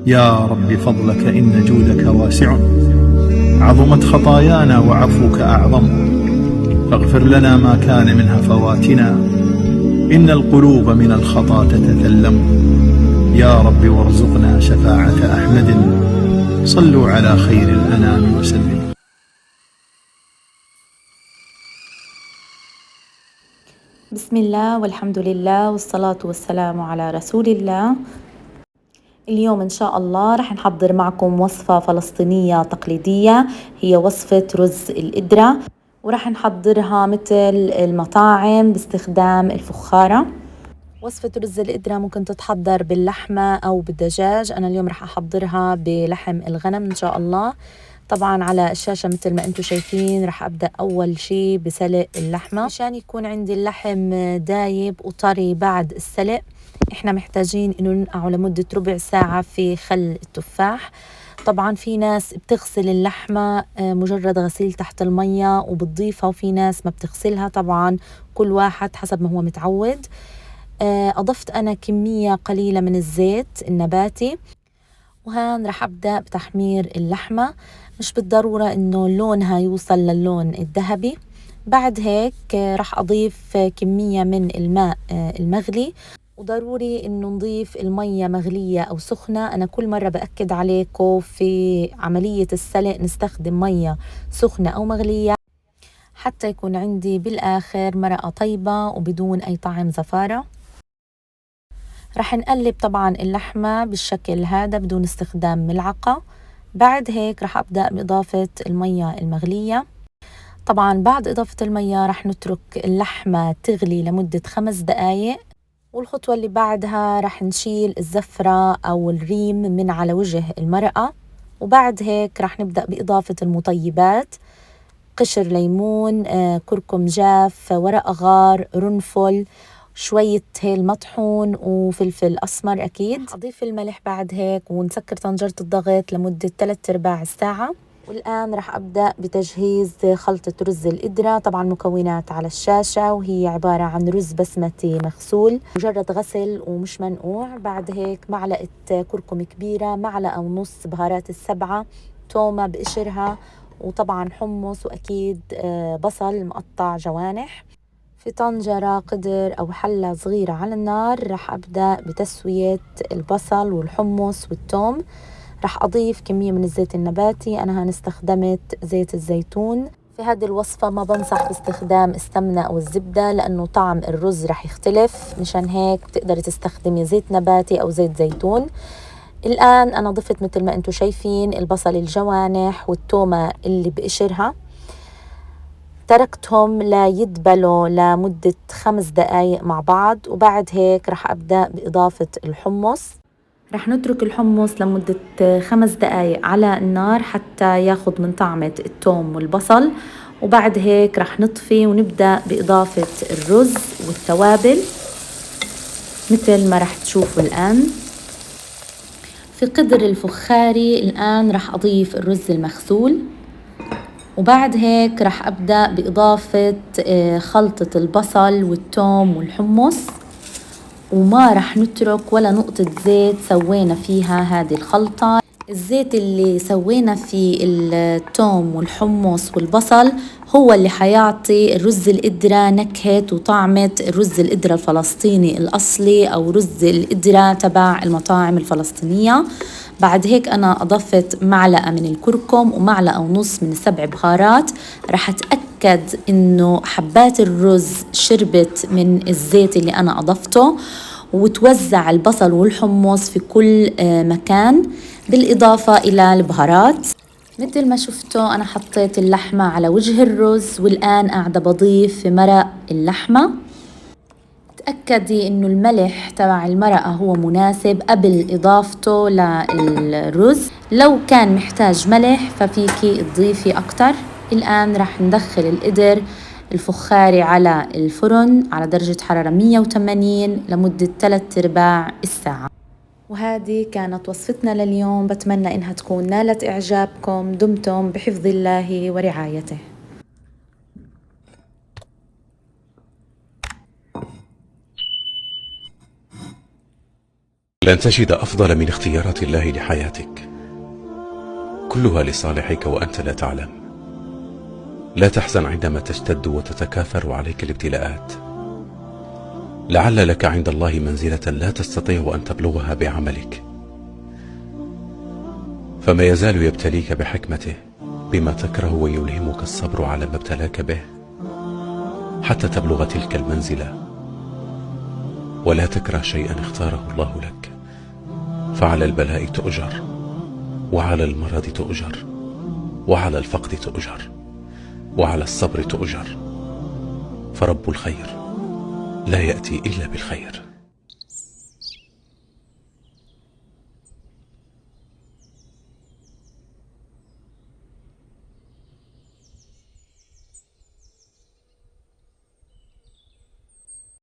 يا رب فضلك إن جودك واسع، عظمت خطايانا وعفوك أعظم، فاغفر لنا ما كان من هفواتنا، إن القلوب من الخطا تتثلم. يا رب وارزقنا شفاعة أحمد، صلوا على خير الأنام وسلم. بسم الله والحمد لله والصلاة والسلام على رسول الله. اليوم إن شاء الله رح نحضر معكم وصفة فلسطينية تقليدية، هي وصفة رز القدرة، ورح نحضرها مثل المطاعم باستخدام الفخارة. وصفة رز القدرة ممكن تتحضر باللحمة أو بالدجاج، أنا اليوم رح أحضرها بلحم الغنم إن شاء الله. طبعا على الشاشة مثل ما انتم شايفين رح أبدأ أول شي بسلق اللحمة. مشان يكون عندي اللحم دايب وطري بعد السلق، احنا محتاجين انه ننقعه لمدة ربع ساعة في خل التفاح. طبعا في ناس بتغسل اللحمة مجرد غسيل تحت المية وبتضيفها، وفي ناس ما بتغسلها، طبعا كل واحد حسب ما هو متعود. أضفت أنا كمية قليلة من الزيت النباتي، وهان رح أبدأ بتحمير اللحمة. مش بالضرورة إنه لونها يوصل للون الذهبي. بعد هيك رح أضيف كمية من الماء المغلي، وضروري إنه نضيف المية مغلية أو سخنة. أنا كل مرة بأكد عليكم في عملية السلق نستخدم مية سخنة أو مغلية حتى يكون عندي بالآخر مرقة طيبة وبدون أي طعم زفارة. رح نقلب طبعا اللحمة بالشكل هذا بدون استخدام ملعقة. بعد هيك رح أبدأ بإضافة المية المغلية. طبعا بعد إضافة المية رح نترك اللحمة تغلي لمدة 5 دقايق. والخطوة اللي بعدها رح نشيل الزفرة أو الريم من على وجه المرقة. وبعد هيك رح نبدأ بإضافة المطيبات: قشر ليمون، كركم جاف، ورق غار، رنفل، شوية هيل مطحون، وفلفل أسمر أكيد. أضيف الملح بعد هيك ونسكر طنجرة الضغط لمدة 3/4 ساعة. والآن رح أبدأ بتجهيز خلطة رز القدرة. طبعا مكونات على الشاشة، وهي عبارة عن رز بسمتي مغسول مجرد غسل ومش منقوع. بعد هيك معلقة كركم كبيرة، معلقة ونص بهارات السبعة، تومة بقشرها، وطبعا حمص، وأكيد بصل مقطع جوانح. في طنجرة قدر أو حلة صغيرة على النار رح أبدأ بتسوية البصل والحمص والثوم. رح أضيف كمية من الزيت النباتي، أنا هون استخدمت زيت الزيتون. في هذه الوصفة ما بنصح باستخدام السمنة أو الزبدة لأنه طعم الرز رح يختلف، مشان هيك بتقدري تستخدمي زيت نباتي أو زيت زيتون. الآن أنا ضفت مثل ما أنتم شايفين البصل الجوانح والتومة اللي بقشرها، تركتهم ليدبلوا لمدة 5 دقايق مع بعض. وبعد هيك رح أبدأ بإضافة الحمص. رح نترك الحمص لمدة 5 دقايق على النار حتى ياخد من طعمة الثوم والبصل. وبعد هيك رح نطفي ونبدأ بإضافة الرز والتوابل مثل ما رح تشوفوا الآن. في قدر الفخاري الآن رح أضيف الرز المغسول، وبعد هيك رح أبدأ بإضافة خلطة البصل والثوم والحمص، وما رح نترك ولا نقطة زيت سوينا فيها هذه الخلطة. الزيت اللي سوينا فيه الثوم والحمص والبصل هو اللي حيعطي الرز القدرة نكهة وطعمة الرز القدرة الفلسطيني الأصلي أو رز القدرة تبع المطاعم الفلسطينية. بعد هيك أنا أضفت معلقة من الكركم ومعلقة ونص من ال7 بهارات. رح أتأكد إنه حبات الرز شربت من الزيت اللي أنا أضفته، وتوزع البصل والحمص في كل مكان، بالإضافة إلى البهارات. مثل ما شفتوا أنا حطيت اللحمة على وجه الرز، والآن قاعدة بضيف في مرق اللحمة. تأكدي إنه الملح تبع المرقة هو مناسب قبل إضافته للرز، لو كان محتاج ملح ففيكي تضيفي أكتر. الآن رح ندخل القدر الفخاري على الفرن على درجة حرارة 180 لمدة 3/4 الساعة. وهذه كانت وصفتنا لليوم، بتمنى إنها تكون نالت إعجابكم. دمتم بحفظ الله ورعايته. لن تجد أفضل من اختيارات الله لحياتك، كلها لصالحك وأنت لا تعلم. لا تحزن عندما تشتد وتتكاثر عليك الابتلاءات، لعل لك عند الله منزلة لا تستطيع أن تبلغها بعملك، فما يزال يبتليك بحكمته بما تكره ويلهمك الصبر على ما ابتلاك به حتى تبلغ تلك المنزلة. ولا تكره شيئا اختاره الله لك، فعلى البلاء تؤجر، وعلى المرض تؤجر، وعلى الفقد تؤجر، وعلى الصبر تؤجر، فرب الخير لا يأتي إلا بالخير.